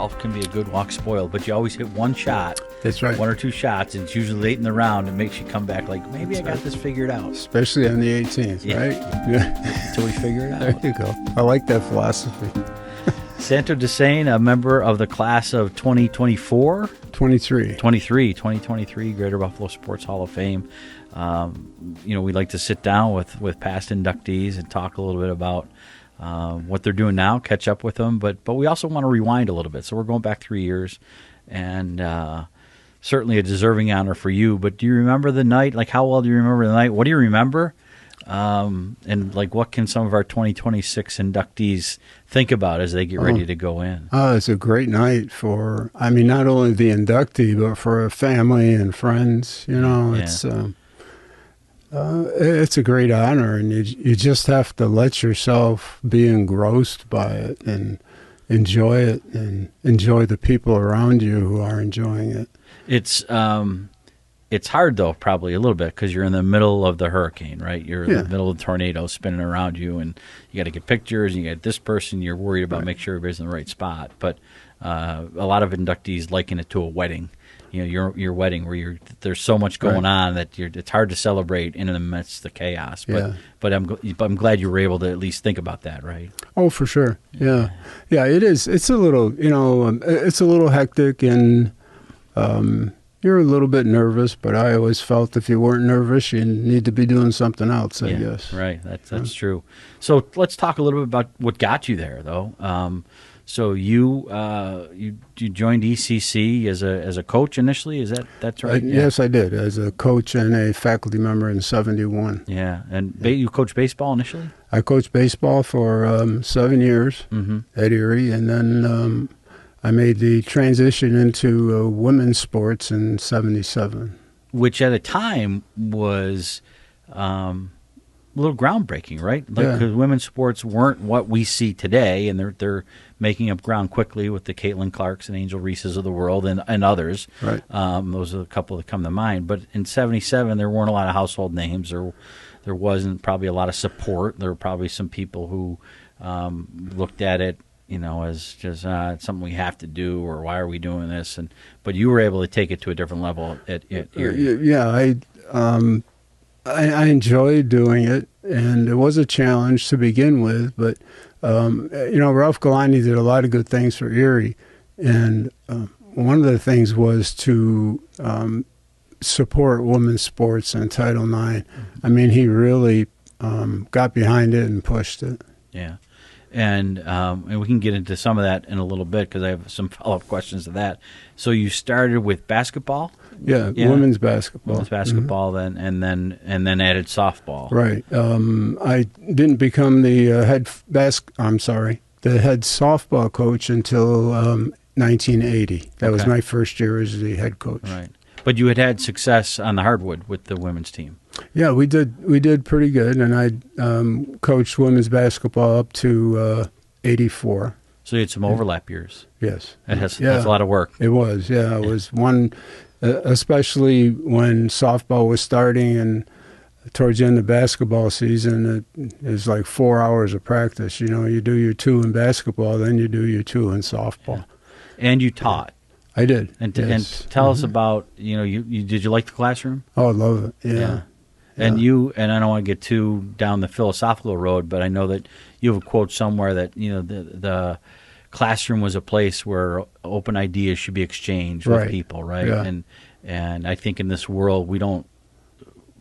golf can be a good walk spoiled, but you always hit one shot. That's right. One or two shots, and it's usually late in the round. It makes you come back like, maybe I got this figured out. Especially on the 18th, right? Yeah. Until we figure it out. There you go. I like that philosophy. Santo Desain, a member of the class of 2024? 2023 Greater Buffalo Sports Hall of Fame. We like to sit down with past inductees and talk a little bit about what they're doing now, catch up with them, but we also want to rewind a little bit. So we're going back 3 years, and certainly a deserving honor for you. But do you remember the night? Like, how well do you remember the night? What do you remember? And like, what can some of our 2026 inductees think about as they get ready to go in? It's a great night for, not only the inductee, but for a family and friends. It's a great honor, and you just have to let yourself be engrossed by it and enjoy it and enjoy the people around you who are enjoying it. It's hard, though, probably a little bit, because you're in the middle of the hurricane, right? You're in the middle of the tornado spinning around you, and you got to get pictures, and you got this person, you're worried about making sure everybody's in the right spot. But a lot of inductees liken it to a wedding. Your wedding, where there's so much going on that it's hard to celebrate in the midst of the chaos. But I'm glad you were able to at least think about that, right? Oh, for sure. Yeah. It is. It's a little, it's a little hectic, and you're a little bit nervous. But I always felt if you weren't nervous, you need to be doing something else. I guess. Right. That's true. So let's talk a little bit about what got you there, though. So you joined ECC as a coach initially, that's right? Yes, I did, as a coach and a faculty member in '71. Yeah, and you coached baseball initially? I coached baseball for 7 years at Erie, and then I made the transition into women's sports in '77. Which at a time was a little groundbreaking, right? Because women's sports weren't what we see today, and they're making up ground quickly with the Caitlin Clarks and Angel Reeses of the world and others. Right. Those are a couple that come to mind. But in '77, there weren't a lot of household names. There wasn't probably a lot of support. There were probably some people who looked at it, as just it's something we have to do, or why are we doing this? But you were able to take it to a different level at Erie. Yeah, I enjoyed doing it, and it was a challenge to begin with, but Ralph Galani did a lot of good things for Erie, and one of the things was to support women's sports in Title IX. He really got behind it and pushed it. Yeah. And we can get into some of that in a little bit, because I have some follow-up questions to that. So you started with basketball? Yeah, women's basketball. Women's basketball, then and then added softball. Right. I didn't become the head softball coach until 1980. That was my first year as the head coach. Right. But you had success on the hardwood with the women's team. Yeah, we did pretty good, and I coached women's basketball up to 84. So you had some overlap years. Yes. That's a lot of work. It was, yeah. It was one, especially when softball was starting, and towards the end of basketball season, it was like 4 hours of practice. You do your 2 in basketball, then you do your 2 in softball. Yeah. And you taught. I did. And tell us about, you did you like the classroom? Oh, I love it. Yeah. And I don't want to get too down the philosophical road, but I know that you have a quote somewhere that the classroom was a place where open ideas should be exchanged with people, right? Yeah. And I think in this world we don't.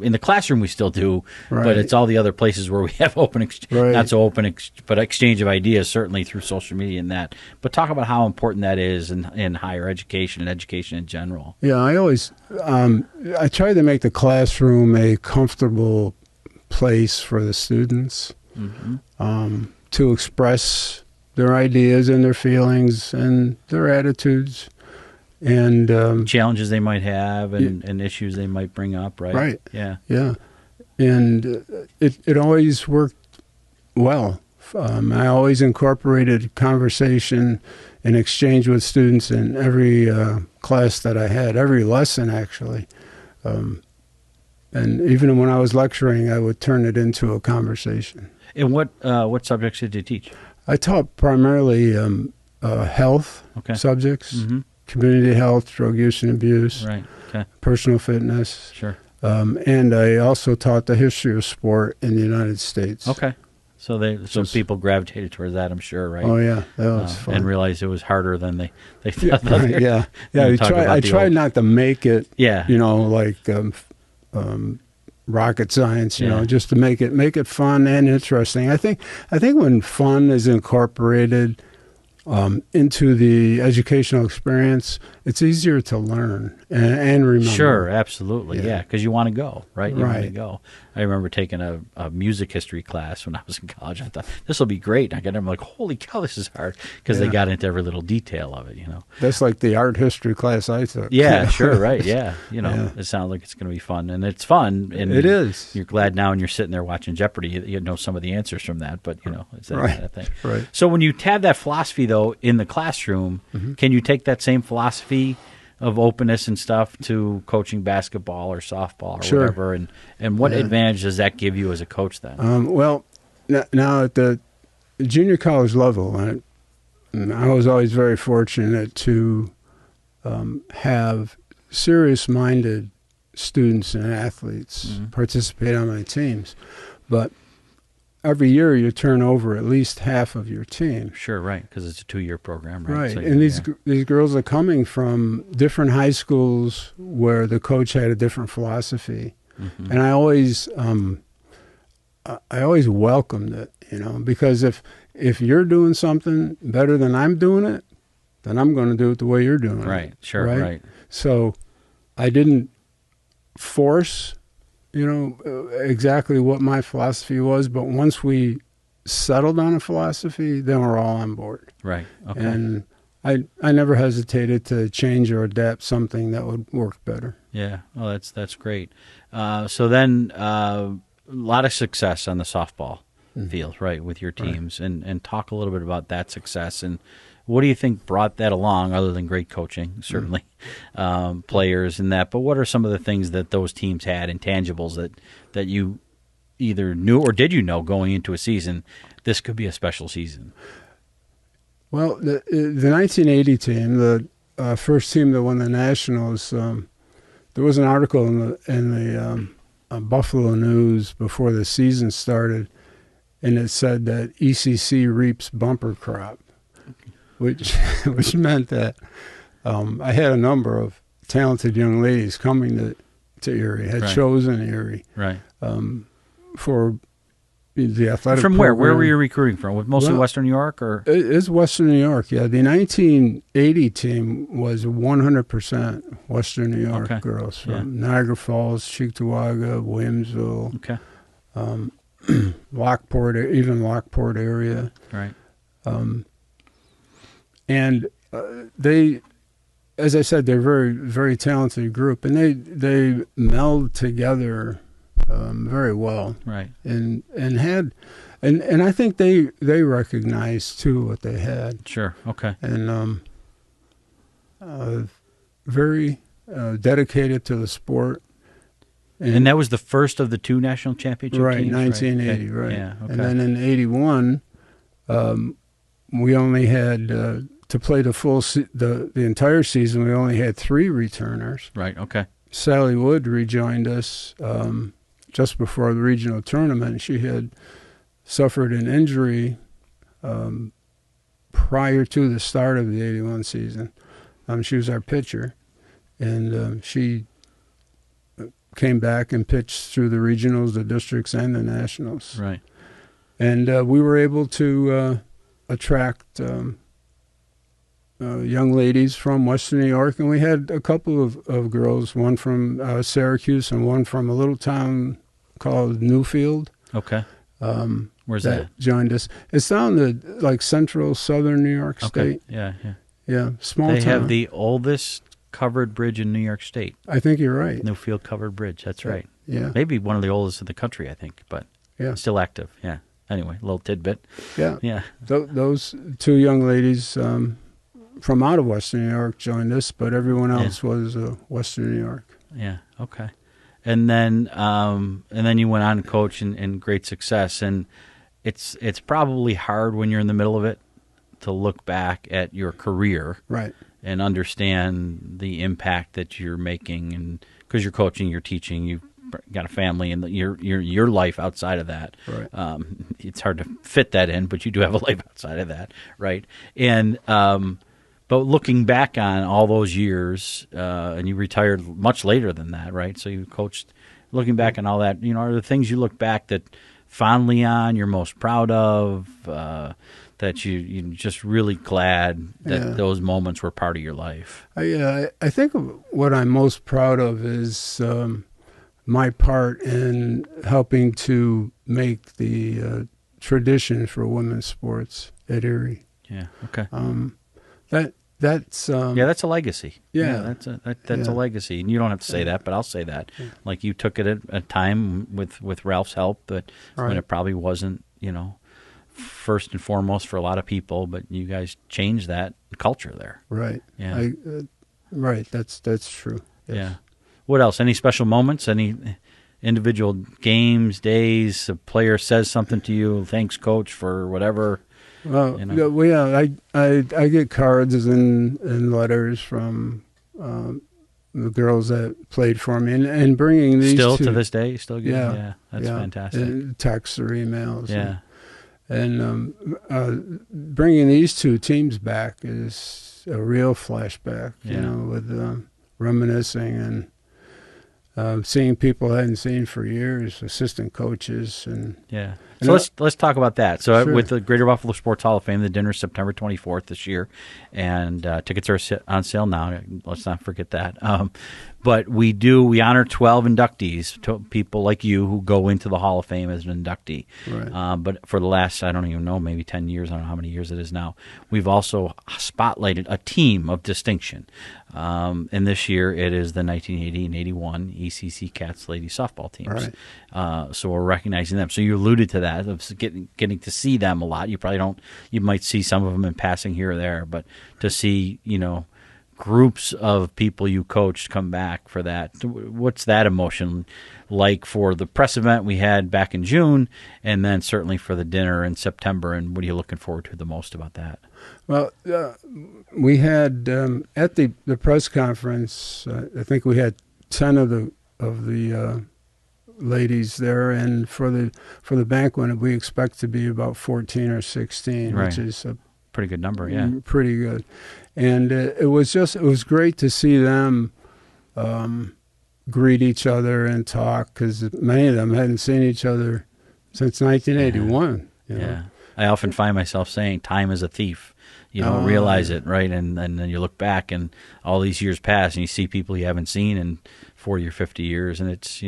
In the classroom we still do, but it's all the other places where we have not so open, but exchange of ideas, certainly through social media and that. But talk about how important that is in higher education and education in general. Yeah, I always I try to make the classroom a comfortable place for the students to express their ideas and their feelings and their attitudes. And challenges they might have and issues they might bring up, right? Right. Yeah. Yeah. And it always worked well. I always incorporated conversation and exchange with students in every class that I had, every lesson actually. And even when I was lecturing, I would turn it into a conversation. And what subjects did you teach? I taught primarily health subjects, community health, drug use and abuse, right? Okay, personal fitness. Sure. And I also taught the history of sport in the United States. Okay. So people gravitated towards that, I'm sure, right? Oh yeah, that was fun. And realized it was harder than they thought. Yeah. I tried not to make it, like rocket science, just to make it fun and interesting. I think when fun is incorporated into the educational experience, it's easier to learn and remember. Sure, absolutely, yeah, because you want to go, right? You want to go. I remember taking a music history class when I was in college. I thought, this will be great. I'm like, holy cow, this is hard, because they got into every little detail of it, That's like the art history class I took. Yeah, sure, right, yeah. It sounds like it's going to be fun, and it's fun. And it is. You're glad now when you're sitting there watching Jeopardy, you know some of the answers from that, but, it's that kind of thing. Right. So when you have that philosophy, though, in the classroom, can you take that same philosophy of openness and stuff to coaching basketball or softball or whatever, and what advantage does that give you as a coach then? Well, now at the junior college level, I was always very fortunate to have serious-minded students and athletes participate on my teams, but every year you turn over at least half of your team. Sure, right, because it's a 2-year program, right? Right, So, and these girls are coming from different high schools where the coach had a different philosophy, and I always welcomed it, because if you're doing something better than I'm doing it, then I'm going to do it the way you're doing it. Right, sure, right. So I didn't force exactly what my philosophy was, but once we settled on a philosophy, then we're all on board. Right. Okay. And I never hesitated to change or adapt something that would work better. Yeah. Well, that's great. So then a lot of success on the softball field, right, with your teams, and talk a little bit about that success and what do you think brought that along, other than great coaching, certainly, players and that, but what are some of the things that those teams had, intangibles that you either knew or did you know going into a season, this could be a special season? Well, the 1980 team, the first team that won the Nationals, there was an article in the Buffalo News before the season started, and it said that ECC reaps bumper crop. Which meant that I had a number of talented young ladies coming to Erie, had chosen Erie, for the athletic From program. where were you recruiting from? Mostly Western New York, or it's Western New York? Yeah, the 1980 team was 100% Western New York girls from Niagara Falls, Cheektowaga, Williamsville, Lockport, even Lockport area, right. And they, as I said, they're a very, very talented group, and they meld together very well, right? And I think they recognized too what they had. Sure. Okay. And very dedicated to the sport. And that was the first of the 2 national championship teams? 1980, right? Yeah. Okay. And then in '81, we only had to play the entire season. We only had 3 returners. Right. Okay. Sally Wood rejoined us just before the regional tournament. She had suffered an injury prior to the start of the '81 season. She was our pitcher, and she came back and pitched through the regionals, the districts, and the nationals. Right. And we were able to attract young ladies from Western New York, and we had a couple of girls, one from Syracuse and one from a little town called Newfield. Okay. Where's that? Joined us. It's down the central southern New York State. Yeah. Yeah, small town. They have the oldest covered bridge in New York State. I think you're right. Newfield Covered Bridge. That's right. Yeah. Maybe one of the oldest in the country, I think, but still active. Yeah. Anyway, a little tidbit. Yeah. Yeah. Those 2 young ladies from out of Western New York joined us, but everyone else was Western New York. Yeah. Okay. And then you went on to coach and great success. And it's probably hard when you're in the middle of it to look back at your career, Right. and understand the impact that you're making, and because you're coaching, you're teaching, you've got a family, and your life outside of that. Right. It's hard to fit that in, but you do have a life outside of that, right? And but looking back on all those years, and you retired much later than that, right? So you coached. Looking back on all that, are there things you look back that fondly on, you're most proud of, that you're just really glad that those moments were part of your life? I think what I'm most proud of is my part in helping to make the tradition for women's sports at Erie. Yeah. Okay. That's that's a legacy. Yeah. That's a legacy, and you don't have to say that, but I'll say that. Like, you took it at a time with Ralph's help, but when it probably wasn't, first and foremost for a lot of people, but you guys changed that culture there. Right. Yeah. Right. That's true. Yes. Yeah. What else? Any special moments? Any individual games, days, a player says something to you, thanks coach for whatever? Well, I get cards and letters from the girls that played for me, and bringing these still to this day, you still get that's fantastic. And texts or emails. Yeah, and bringing these two teams back is a real flashback. With reminiscing and seeing people I hadn't seen for years, assistant coaches, and So let's talk about that. So Sure. with the Greater Buffalo Sports Hall of Fame, the dinner is September 24th this year, and tickets are on sale now. Let's not forget that. But we honor 12 inductees, people like you who go into the Hall of Fame as an inductee. Right. But for the last, I don't even know, maybe 10 years, I don't know how many years it is now, we've also spotlighted a team of distinction. And this year it is the 1980 and 81 ECC Cats ladies softball teams. Right. So we're recognizing them. So you alluded to that, of getting to see them a lot. You probably don't. You might see some of them in passing here or there, but to see groups of people you coached come back for that. What's that emotion like for the press event we had back in June, and then certainly for the dinner in September? And what are you looking forward to the most about that? Well, we had at the press conference. I think we had 10 of the ladies there, and for the banquet we expect to be about 14 or 16, right. Which is a pretty good number. Yeah, pretty good. And it was great to see them greet each other and talk, because many of them hadn't seen each other since 1981. Yeah. I often find myself saying time is a thief. You don't realize it, right? And then you look back and all these years pass and you see people you haven't seen in 40 or 50 years, and it's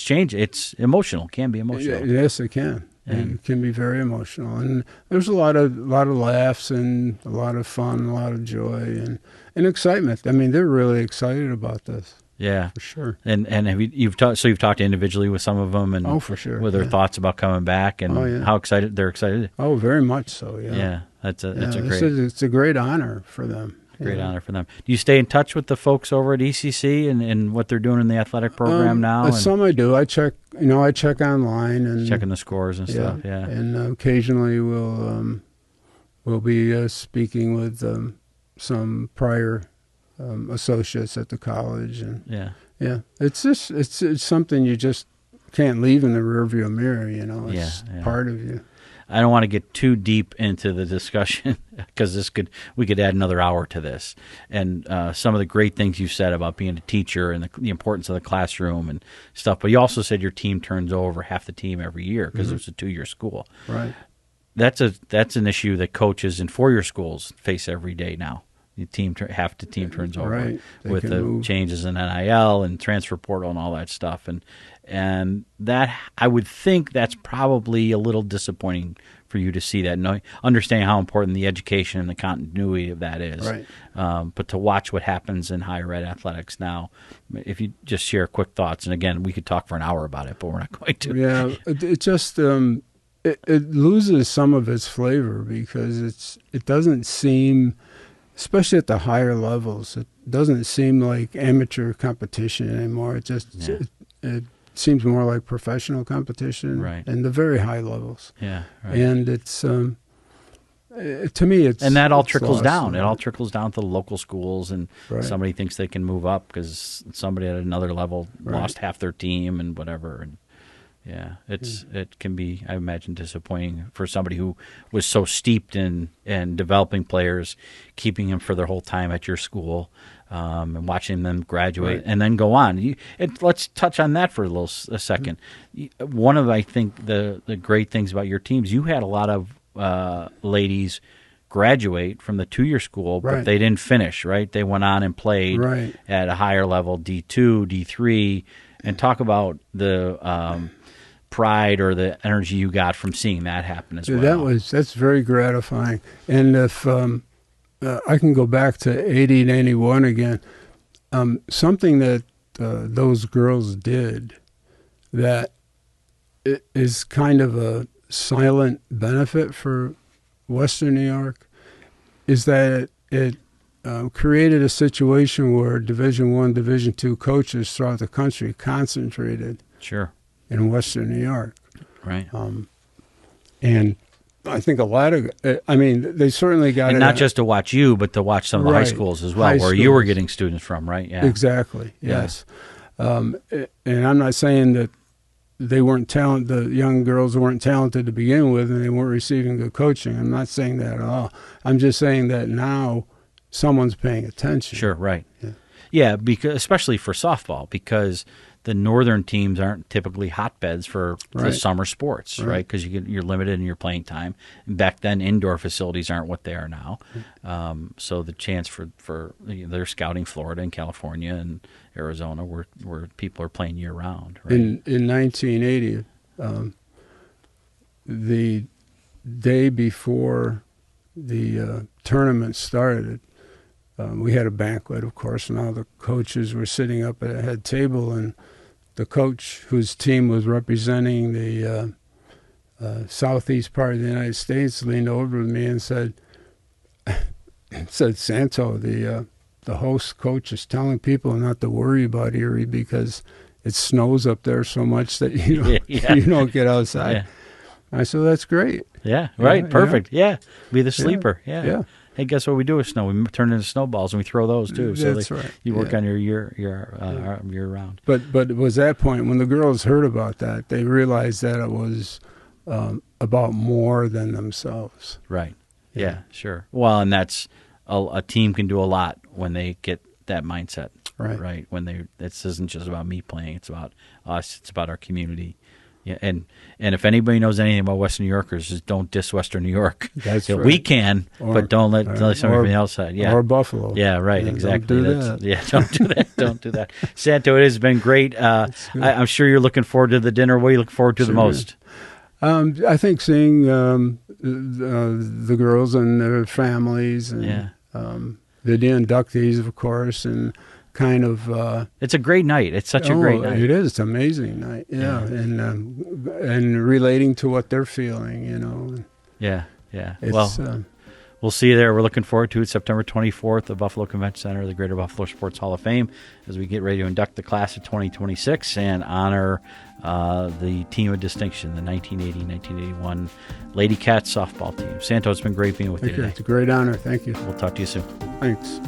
changed. It's emotional. It can be emotional. Yes, it can. And it can be very emotional. And there's a lot of laughs and a lot of fun, a lot of joy and excitement. I mean, they're really excited about this. Yeah, for sure. And have you've talked individually with some of them, and for sure, with their thoughts about coming back, and how excited they're excited. Oh, very much so. Yeah. Yeah, that's a great. It's a great honor for them. Great honor for them. Do you stay in touch with the folks over at ECC and what they're doing in the athletic program now? Some I do. I check. I check online and checking the scores and stuff. Yeah, and occasionally we'll be speaking with some prior associates at the college, and it's something you just can't leave in the rearview mirror. It's part of you. I don't want to get too deep into the discussion because we could add another hour to this. And some of the great things you said about being a teacher and the importance of the classroom and stuff. But you also said your team turns over half the team every year because it's a 2-year school. Right. That's an issue that coaches in 4-year schools face every day now. Half the team turns over, right. With the move. Changes in NIL and transfer portal and all that stuff, and that I would think that's probably a little disappointing for you to see that, understanding how important the education and the continuity of that is. Right. But to watch what happens in higher ed athletics now, if you just share quick thoughts, and again, we could talk for an hour about it, but we're not going to. Yeah, it just it loses some of its flavor because it doesn't seem, especially at the higher levels, it doesn't seem like amateur competition anymore. It just it seems more like professional competition, right, and the very high levels. Yeah, right. And it's to me, it's and that all it's trickles lost down. in It all that. trickles down to the local schools, and Right. somebody thinks they can move up because somebody at another level Right. lost half their team and whatever. And yeah, it can be, I imagine, disappointing for somebody who was so steeped in developing players, keeping them for their whole time at your school, and watching them graduate Right. and then go on. Let's touch on that for a second. One of, I think, the great things about your teams, you had a lot of ladies graduate from the 2-year school, but Right. they didn't finish, right? They went on and played Right. at a higher level, D2, D3, and talk about the pride or the energy you got from seeing that happen as well. That's very gratifying. And if I can go back to 80 and 81 again, something that those girls did that is kind of a silent benefit for Western New York is that it created a situation where Division I, Division II coaches throughout the country concentrated Sure. in Western New York. Right. And I think a lot of, they certainly got And it. not just to watch you, but to watch some of the high Right. schools as well, High where you were schools. getting students from, right? Yeah. Exactly, yes. And I'm not saying that they weren't talented, the young girls weren't talented to begin with and they weren't receiving good coaching. I'm not saying that at all. I'm just saying that now someone's paying attention. Sure, right. Yeah. Yeah, because especially for softball, because the northern teams aren't typically hotbeds for the Right. summer sports, right? Because you're limited in your playing time. And back then, indoor facilities aren't what they are now. So the chance for they're scouting Florida and California and Arizona, where people are playing year round. Right? In 1980, the day before the tournament started, we had a banquet, of course, and all the coaches were sitting up at a head table, and the coach whose team was representing the southeast part of the United States leaned over to me and said, Santo, the host coach is telling people not to worry about Erie because it snows up there so much that you don't get outside. Yeah. I said, that's great. Yeah, right, Yeah, perfect. Yeah. Be the sleeper. Yeah. Yeah. Hey, guess what we do with snow? We turn it into snowballs and we throw those too. So That's right. you work Yeah. on your year round. But it was that point when the girls heard about that, they realized that it was about more than themselves. Right. Yeah, Yeah. sure. Well, and that's a team can do a lot when they get that mindset. Right. When this isn't just about me playing, it's about us, it's about our community. Yeah, and if anybody knows anything about Western New Yorkers, just don't diss Western New York. That's Yeah, right. we can, but don't let somebody or- from the outside. Yeah. Or Buffalo. Yeah, right, Yeah, exactly. don't do that. Yeah, don't do that. Don't do that. Santo, it has been great. good. I'm sure you're looking forward to the dinner. What are you looking forward to the Sure. most? I think seeing the girls and their families and Yeah. the inductees, of course, and kind of It's a great night. It's such a great night. It is. It's an amazing night. Yeah, and relating to what they're feeling, Yeah, yeah. It's, Well, we'll see you there. We're looking forward to it. September 24th, the Buffalo Convention Center, the Greater Buffalo Sports Hall of Fame, as we get ready to induct the class of 2026 and honor the team of distinction, the 1980-1981 Lady Cats softball team. Santo, it's been great being with you Thank you. today. It's a great honor. Thank you. We'll talk to you soon. Thanks.